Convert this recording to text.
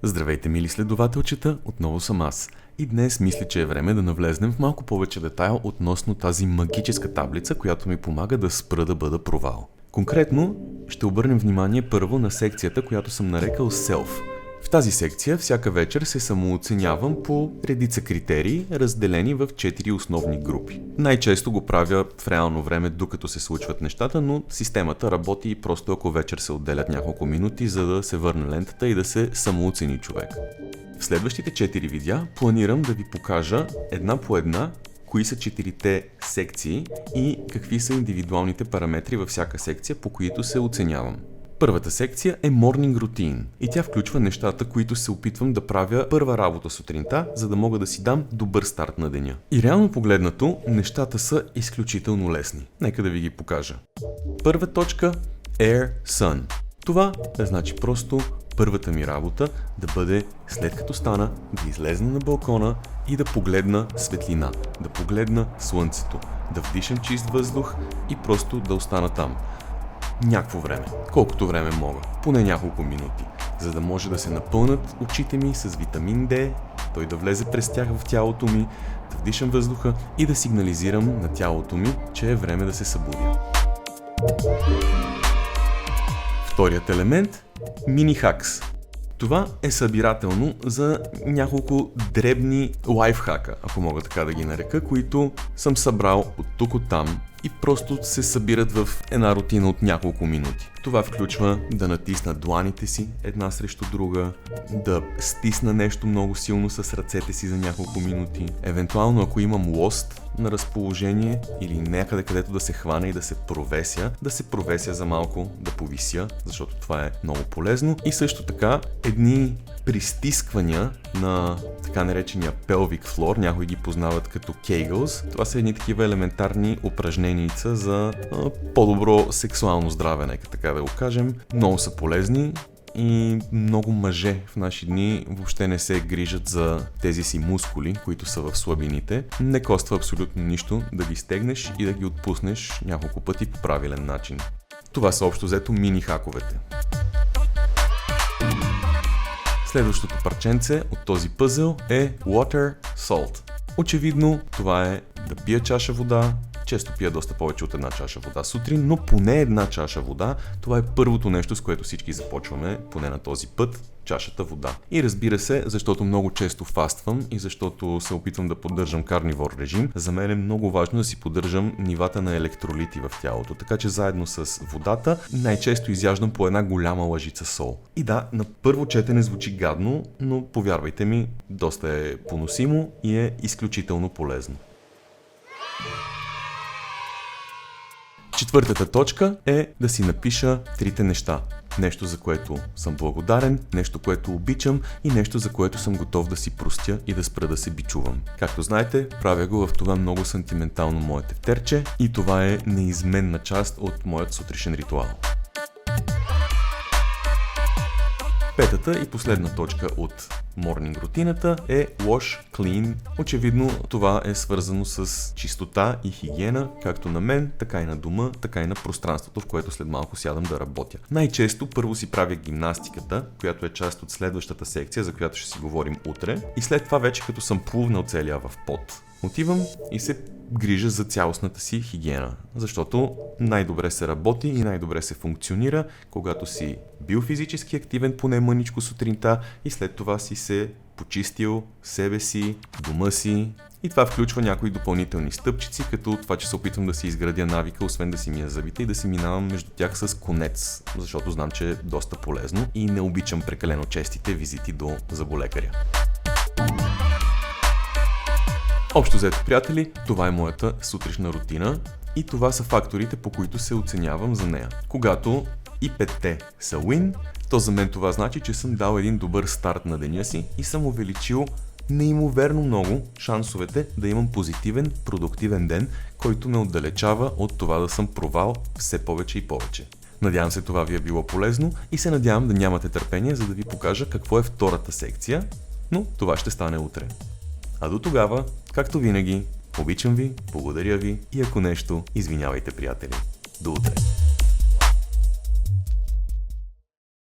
Здравейте, мили следователчета, отново съм аз. И днес мисля, че е време да навлезнем в малко повече детайл относно тази магическа таблица, която ми помага да спра да бъда провал. Конкретно ще обърнем внимание първо на секцията, която съм нарекал Self. В тази секция всяка вечер се самооценявам по редица критерии, разделени в 4 основни групи. Най-често го правя в реално време, докато се случват нещата, но системата работи и просто ако вечер се отделят няколко минути, за да се върне лентата и да се самооцени човек. В следващите 4 видеа планирам да ви покажа една по една кои са 4-те секции и какви са индивидуалните параметри във всяка секция, по които се оценявам. Първата секция е Morning Routine и тя включва нещата, които се опитвам да правя първа работа сутринта, за да мога да си дам добър старт на деня. И реално погледнато, нещата са изключително лесни. Нека да ви ги покажа. Първа точка – Air Sun. Това значи просто първата ми работа да бъде след като стана, да излезна на балкона и да погледна светлина, да погледна слънцето, да вдишам чист въздух и просто да остана там. Някакво време, колкото време мога, поне няколко минути, за да може да се напълнат очите ми с витамин D, той да влезе през тях в тялото ми, да вдишам въздуха и да сигнализирам на тялото ми, че е време да се събудя. Вторият елемент – мини-хакс. Това е събирателно за няколко дребни лайфхака, ако мога така да ги нарека, които съм събрал от тук от там и просто се събират в една рутина от няколко минути. Това включва да натисна дланите си една срещу друга, да стисна нещо много силно с ръцете си за няколко минути, евентуално ако имам лост на разположение или някъде където да се хвана и да се провеся за малко, да повися, защото това е много полезно. И също така едни пристисквания на така наречения pelvic floor, някои ги познават като Kegels. Това са едни такива елементарни упражнения за по-добро сексуално здраве, нека така да го кажем. Много са полезни и много мъже в наши дни въобще не се грижат за тези си мускули, които са в слабините. Не коства абсолютно нищо да ги стегнеш и да ги отпуснеш няколко пъти по правилен начин. Това са общо взето мини-хаковете. Следващото парченце от този пъзел е Water Salt. Очевидно това е да пия чаша вода, често пия доста повече от една чаша вода сутрин, но поне една чаша вода, това е първото нещо, с което всички започваме, поне на този път, чашата вода. И разбира се, защото много често фаствам и защото се опитвам да поддържам карнивор режим, за мен е много важно да си поддържам нивата на електролити в тялото, така че заедно с водата най-често изяждам по една голяма лъжица сол. И да, на първо четене звучи гадно, но повярвайте ми, доста е поносимо и е изключително полезно. Четвъртата точка е да си напиша 3 неща. Нещо, за което съм благодарен, нещо, което обичам и нещо, за което съм готов да си простя и да спра да се бичувам. Както знаете, правя го в това много сантиментално мое тефтерче и това е неизменна част от моят сутрешен ритуал. Петата и последна точка от Morning рутината е Wash Clean. Очевидно това е свързано с чистота и хигиена, както на мен, така и на дома, така и на пространството, в което след малко сядам да работя. Най-често първо си правя гимнастиката, която е част от следващата секция, за която ще си говорим утре. И след това вече като съм плувнал целия в пот, отивам и се грижа за цялостната си хигиена, защото най-добре се работи и най-добре се функционира, когато си бил физически активен поне мъничко сутринта и след това си се почистил себе си, дома си. И това включва някои допълнителни стъпчици, като това, че се опитвам да си изградя навика, освен да си мия зъбите и да си минавам между тях с конец, защото знам, че е доста полезно и не обичам прекалено честите визити до зъболекаря. Общо взето, приятели, това е моята сутрешна рутина и това са факторите, по които се оценявам за нея. Когато и 5-те са win, то за мен това значи, че съм дал един добър старт на деня си и съм увеличил неимоверно много шансовете да имам позитивен, продуктивен ден, който ме отдалечава от това да съм провал все повече и повече. Надявам се това ви е било полезно и се надявам да нямате търпение, за да ви покажа какво е втората секция, но това ще стане утре. А до тогава, както винаги, обичам ви, благодаря ви и ако нещо, извинявайте, приятели. До утре!